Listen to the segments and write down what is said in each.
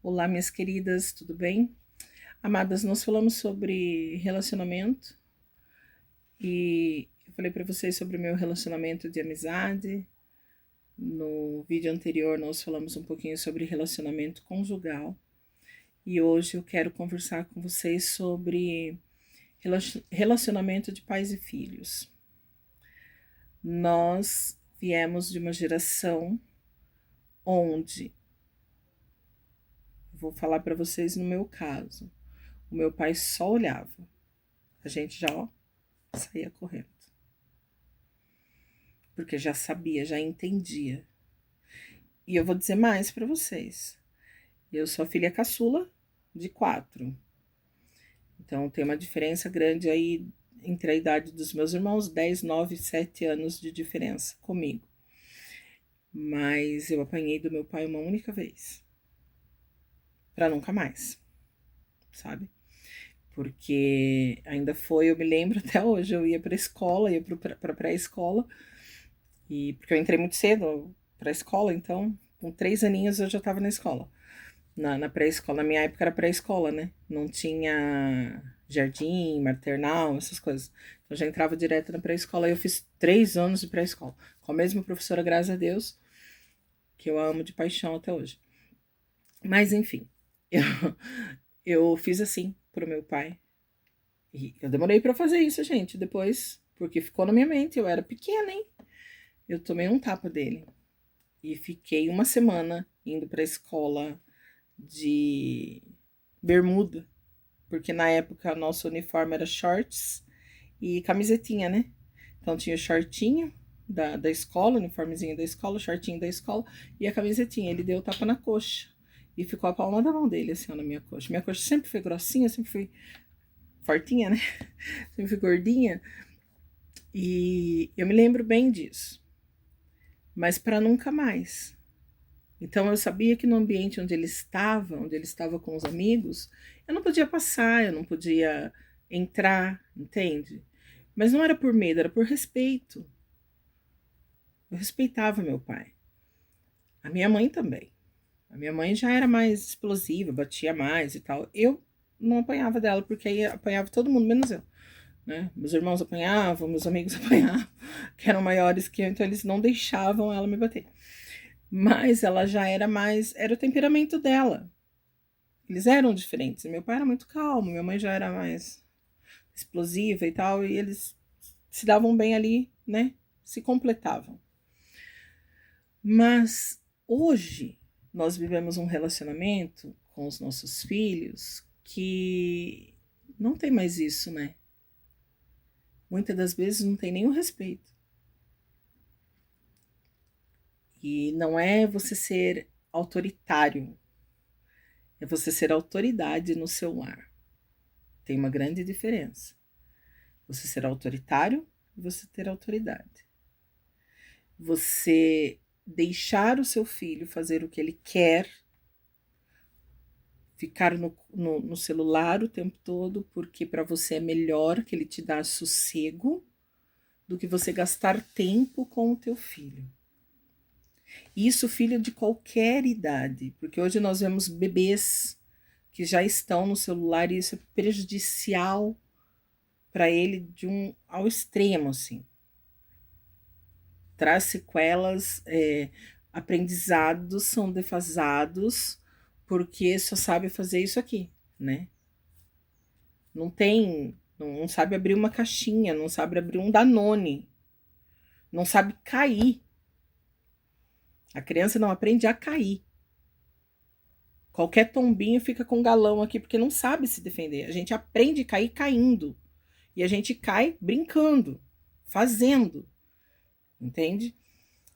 Olá, minhas queridas, tudo bem? Amadas, nós falamos sobre relacionamento e eu falei para vocês sobre o meu relacionamento de amizade. No vídeo anterior, nós falamos um pouquinho sobre relacionamento conjugal e hoje eu quero conversar com vocês sobre relacionamento de pais e filhos. Nós viemos de uma geração onde, vou falar para vocês no meu caso, o meu pai só olhava, a gente já saía correndo, porque já sabia, já entendia. E eu vou dizer mais para vocês. Eu sou a filha caçula de 4. Então tem uma diferença grande aí entre a idade dos meus irmãos, 10, 9, 7 anos de diferença comigo. Mas eu apanhei do meu pai uma única vez. Para nunca mais, sabe? Porque ainda foi, eu me lembro até hoje, eu ia para escola, ia para pré-escola, e porque eu entrei muito cedo para escola, então com 3 aninhos eu já estava na escola. Na pré-escola, na minha época era pré-escola, né? Não tinha jardim, maternal, essas coisas. Então eu já entrava direto na pré-escola. Eu fiz 3 anos de pré-escola com a mesma professora, graças a Deus, que eu amo de paixão até hoje. Mas enfim, eu, eu fiz assim pro meu pai. E eu demorei para fazer isso, gente, depois, porque ficou na minha mente. Eu era pequena, hein? Eu tomei um tapa dele e fiquei uma semana indo pra escola de bermuda, porque na época nosso uniforme era shorts e camisetinha, né? Então tinha o shortinho da escola, o uniformezinho da escola, o shortinho da escola e a camisetinha. Ele deu tapa na coxa e ficou a palma da mão dele assim, ó, na minha coxa. Minha coxa sempre foi grossinha, sempre foi fortinha, né? Sempre fui gordinha. E eu me lembro bem disso. Mas para nunca mais. Então eu sabia que no ambiente onde ele estava com os amigos, eu não podia passar, eu não podia entrar, entende? Mas não era por medo, era por respeito. Eu respeitava meu pai. A minha mãe também. A minha mãe já era mais explosiva, batia mais e tal. Eu não apanhava dela, porque aí apanhava todo mundo, menos eu. Né? Meus irmãos apanhavam, meus amigos apanhavam, que eram maiores que eu, então eles não deixavam ela me bater. Mas ela já era mais, era o temperamento dela. Eles eram diferentes. Meu pai era muito calmo, minha mãe já era mais explosiva e tal, e eles se davam bem ali, né? Se completavam. Mas hoje nós vivemos um relacionamento com os nossos filhos que não tem mais isso, né? Muitas das vezes não tem nenhum respeito. E não é você ser autoritário, é você ser autoridade no seu lar. Tem uma grande diferença. Você ser autoritário e você ter autoridade. Você deixar o seu filho fazer o que ele quer, ficar no celular o tempo todo, porque para você é melhor, que ele te dá sossego, do que você gastar tempo com o teu filho. Isso, filho de qualquer idade, porque hoje nós vemos bebês que já estão no celular e isso é prejudicial para ele de um ao extremo, assim. Traz sequelas, aprendizados são defasados porque só sabe fazer isso aqui, né? Não tem, não sabe abrir uma caixinha, não sabe abrir um Danone, não sabe cair. A criança não aprende a cair. Qualquer tombinho fica com um galão aqui porque não sabe se defender. A gente aprende a cair caindo. E a gente cai brincando, fazendo, entende?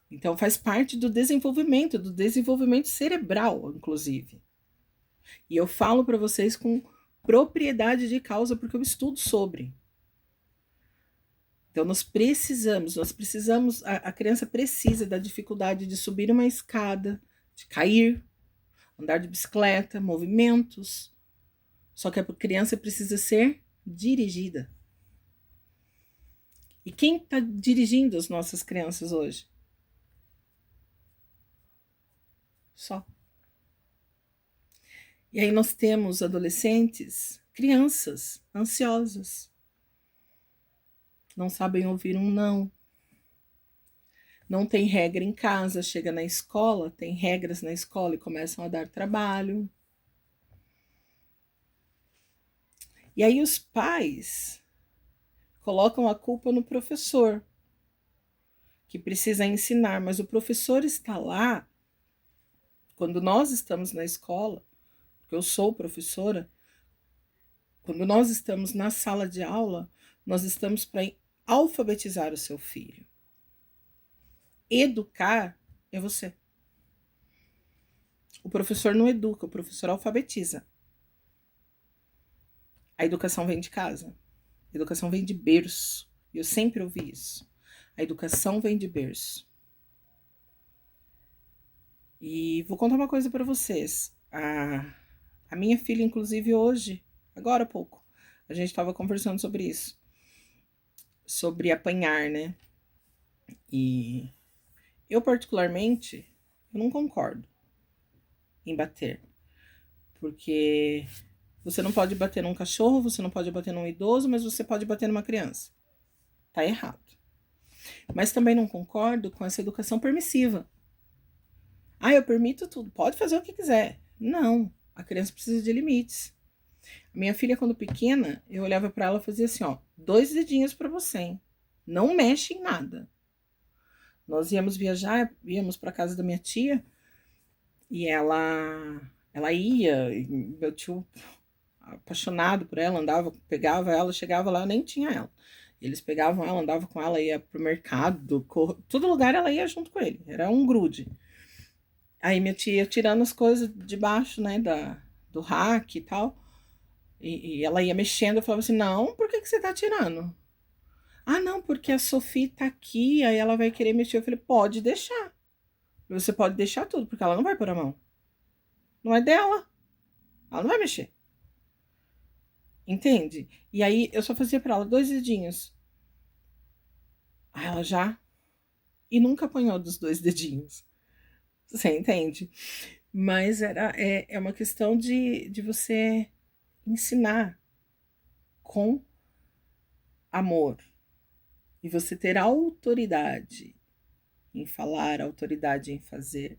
Então faz parte do desenvolvimento cerebral, inclusive. E eu falo para vocês com propriedade de causa porque eu estudo sobre. Então nós precisamos, a criança precisa da dificuldade de subir uma escada, de cair, andar de bicicleta, movimentos. Só que a criança precisa ser dirigida. E quem está dirigindo as nossas crianças hoje? Só. E aí nós temos adolescentes, crianças ansiosas, não sabem ouvir um não. Não tem regra em casa, chega na escola, tem regras na escola e começam a dar trabalho. E aí os pais colocam a culpa no professor, que precisa ensinar, mas o professor está lá quando nós estamos na escola, porque eu sou professora, quando nós estamos na sala de aula, nós estamos para alfabetizar o seu filho. Educar é você. O professor não educa, o professor alfabetiza. A educação vem de casa. A educação vem de berço. Eu sempre ouvi isso. A educação vem de berço. E vou contar uma coisa para vocês. A minha filha, inclusive, hoje, agora há pouco, a gente estava conversando sobre isso. Sobre apanhar, né? E eu, particularmente, eu não concordo em bater. Porque você não pode bater num cachorro, você não pode bater num idoso, mas você pode bater numa criança. Tá errado. Mas também não concordo com essa educação permissiva. Ah, eu permito tudo, pode fazer o que quiser. Não, a criança precisa de limites. A minha filha, quando pequena, eu olhava para ela e fazia assim, ó, 2 dedinhos para você, hein? Não mexe em nada. Nós íamos viajar, íamos para casa da minha tia e ela ia, e meu tio apaixonado por ela, andava, pegava ela, chegava lá, nem tinha ela. Eles pegavam ela, andavam com ela, ia pro mercado, todo lugar ela ia junto com ele, era um grude. Aí minha tia ia tirando as coisas de baixo, né, do rack e tal, e ela ia mexendo, eu falava assim, não, por que você tá tirando? Ah, não, porque a Sofia tá aqui, aí ela vai querer mexer. Eu falei, pode deixar. Você pode deixar tudo, porque ela não vai pôr a mão. Não é dela. Ela não vai mexer. Entende? E aí eu só fazia pra ela 2 dedinhos. Aí ela já. E nunca apanhou dos 2 dedinhos. Você entende? Mas é uma questão de você ensinar com amor. E você ter autoridade em falar, autoridade em fazer.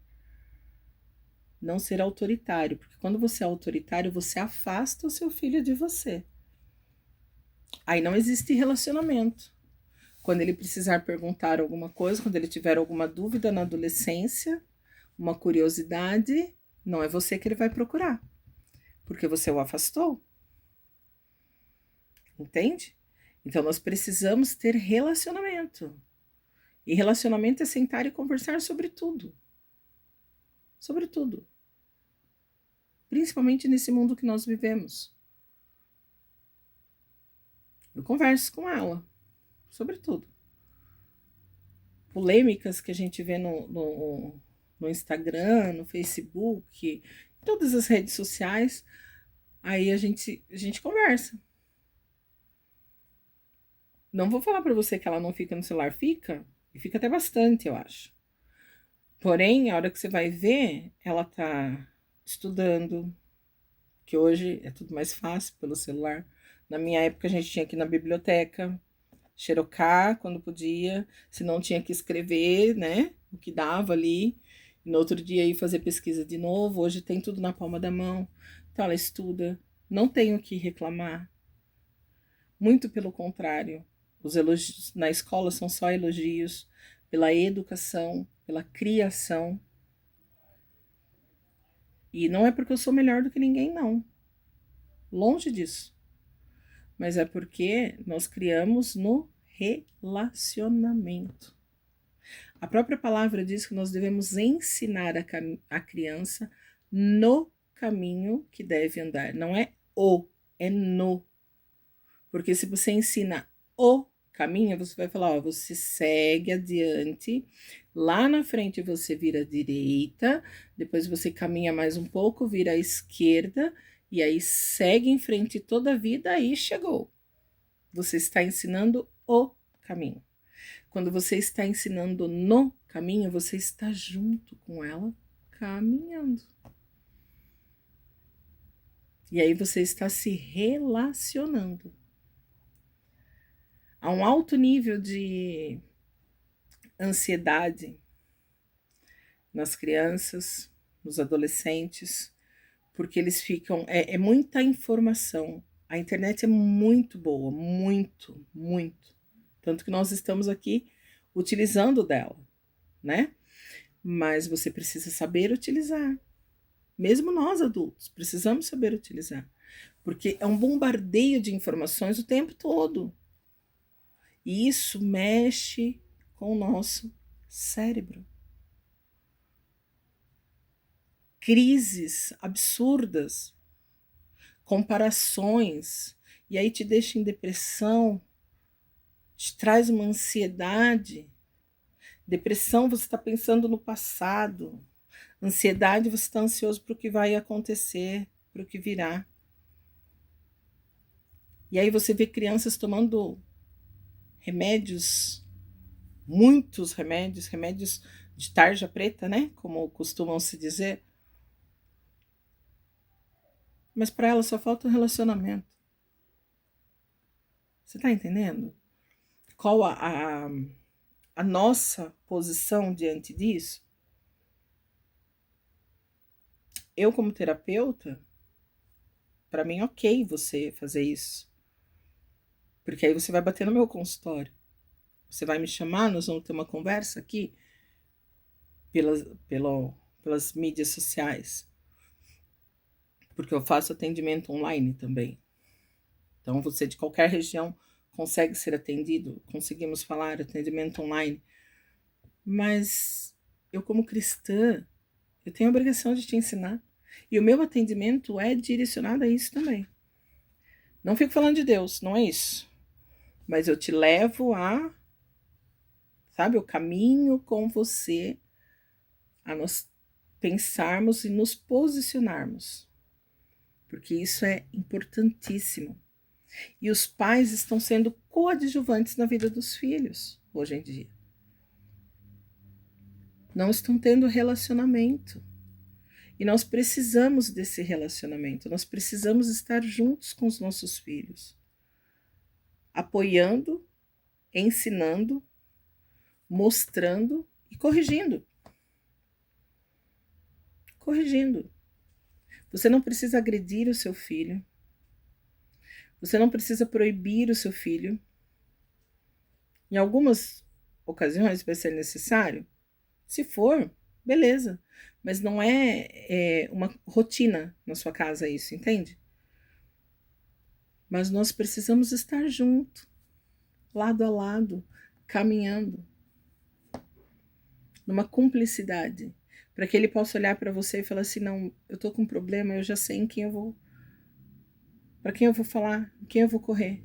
Não ser autoritário, porque quando você é autoritário, você afasta o seu filho de você. Aí não existe relacionamento. Quando ele precisar perguntar alguma coisa, quando ele tiver alguma dúvida na adolescência, uma curiosidade, não é você que ele vai procurar, porque você o afastou. Entende? Então nós precisamos ter relacionamento. E relacionamento é sentar e conversar sobre tudo. Sobre tudo. Principalmente nesse mundo que nós vivemos. Eu converso com ela sobre tudo. Polêmicas que a gente vê no Instagram, no Facebook, todas as redes sociais, aí a gente conversa. Não vou falar para você que ela não fica no celular, fica, e fica até bastante, eu acho. Porém, a hora que você vai ver, ela tá estudando, que hoje é tudo mais fácil pelo celular. Na minha época, a gente tinha que ir na biblioteca, xerocar quando podia, se não tinha que escrever, né, o que dava ali. E no outro dia ir fazer pesquisa de novo. Hoje tem tudo na palma da mão. Então ela estuda, não tenho o que reclamar. Muito pelo contrário. Os elogios na escola são só elogios pela educação, pela criação. E não é porque eu sou melhor do que ninguém, não. Longe disso. Mas é porque nós criamos no relacionamento. A própria palavra diz que nós devemos ensinar a criança no caminho que deve andar. Não é o, é no. Porque se você ensina o caminho, você vai falar, ó, você segue adiante, lá na frente você vira à direita, depois você caminha mais um pouco, vira à esquerda, e aí segue em frente toda a vida, aí chegou. Você está ensinando o caminho. Quando você está ensinando no caminho, você está junto com ela caminhando. E aí você está se relacionando. Há um alto nível de ansiedade nas crianças, nos adolescentes, porque eles ficam. É muita informação. A internet é muito boa, muito, muito. Tanto que nós estamos aqui utilizando dela, né? Mas você precisa saber utilizar. Mesmo nós adultos, precisamos saber utilizar. Porque é um bombardeio de informações o tempo todo. E isso mexe com o nosso cérebro. Crises absurdas, comparações, e aí te deixa em depressão, te traz uma ansiedade. Depressão, você está pensando no passado. Ansiedade, você está ansioso para o que vai acontecer, para o que virá. E aí você vê crianças tomando remédios, muitos remédios, remédios de tarja preta, né? Como costumam se dizer. Mas para ela só falta um relacionamento. Você está entendendo? Qual a nossa posição diante disso? Eu, como terapeuta, para mim, ok você fazer isso. Porque aí você vai bater no meu consultório. Você vai me chamar, nós vamos ter uma conversa aqui pelas, pelas mídias sociais. Porque eu faço atendimento online também. Então, você de qualquer região consegue ser atendido, conseguimos falar atendimento online. Mas eu, como cristã, eu tenho a obrigação de te ensinar. E o meu atendimento é direcionado a isso também. Não fico falando de Deus, não é isso. Mas eu te levo a, sabe, o caminho com você a nós pensarmos e nos posicionarmos. Porque isso é importantíssimo. E os pais estão sendo coadjuvantes na vida dos filhos, hoje em dia. Não estão tendo relacionamento. E nós precisamos desse relacionamento, nós precisamos estar juntos com os nossos filhos, apoiando, ensinando, mostrando e corrigindo. Corrigindo. Você não precisa agredir o seu filho, você não precisa proibir o seu filho. Em algumas ocasiões vai ser necessário, se for, beleza, mas não é uma rotina na sua casa isso, entende? Mas nós precisamos estar junto, lado a lado, caminhando, numa cumplicidade, para que ele possa olhar para você e falar assim, não, eu tô com um problema, eu já sei em quem eu vou, para quem eu vou falar, em quem eu vou correr.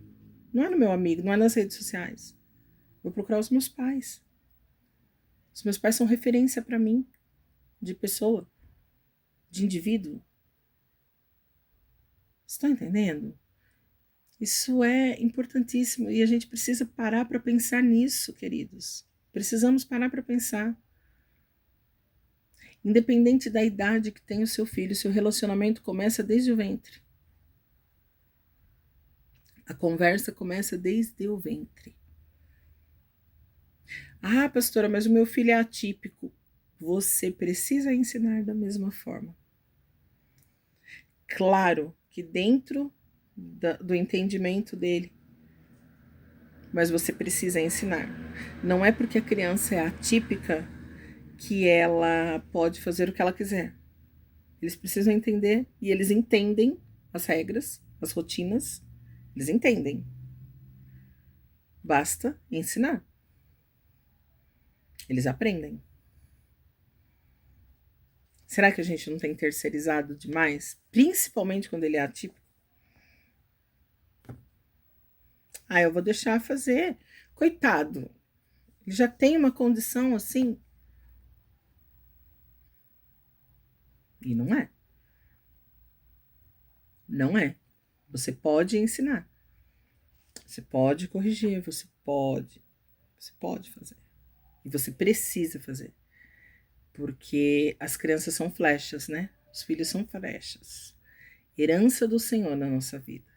Não é no meu amigo, não é nas redes sociais. Vou procurar os meus pais. Os meus pais são referência para mim, de pessoa, de indivíduo. Estão entendendo? Isso é importantíssimo e a gente precisa parar para pensar nisso, queridos. Precisamos parar para pensar. Independente da idade que tem o seu filho, seu relacionamento começa desde o ventre. A conversa começa desde o ventre. Ah, pastora, mas o meu filho é atípico. Você precisa ensinar da mesma forma. Claro que dentro do entendimento dele, mas você precisa ensinar. Não é porque a criança é atípica que ela pode fazer o que ela quiser. Eles precisam entender e eles entendem as regras, as rotinas, eles entendem. Basta ensinar. Eles aprendem. Será que a gente não tem terceirizado demais? Principalmente quando ele é atípico? Ah, eu vou deixar fazer. Coitado. Ele já tem uma condição assim. E não é. Não é. Você pode ensinar. Você pode corrigir, você pode. Você pode fazer. E você precisa fazer. Porque as crianças são flechas, né? Os filhos são flechas. herança do Senhor na nossa vida.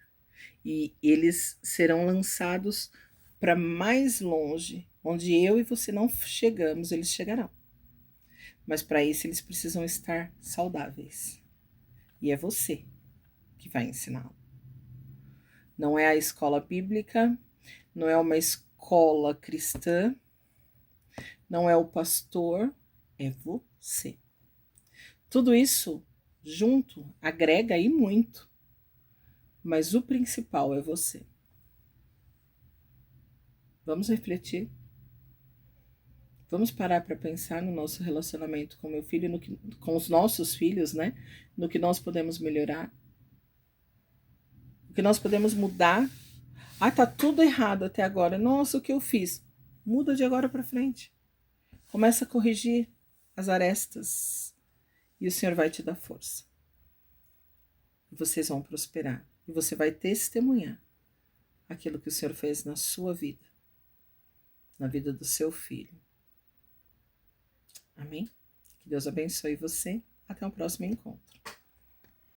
E eles serão lançados para mais longe, onde eu e você não chegamos, eles chegarão. Mas para isso eles precisam estar saudáveis. E é você que vai ensiná-lo. Não é a escola bíblica, não é uma escola cristã, não é o pastor, é você. Tudo isso junto agrega aí muito, mas o principal é você. Vamos refletir. Vamos parar para pensar no nosso relacionamento com meu filho, com os nossos filhos, né? No que nós podemos melhorar, o que nós podemos mudar. Ah, tá tudo errado até agora. Nossa, o que eu fiz? Muda de agora para frente. Começa a corrigir as arestas e o Senhor vai te dar força. E vocês vão prosperar. E você vai testemunhar aquilo que o Senhor fez na sua vida, na vida do seu filho. Amém? Que Deus abençoe você. Até o próximo encontro.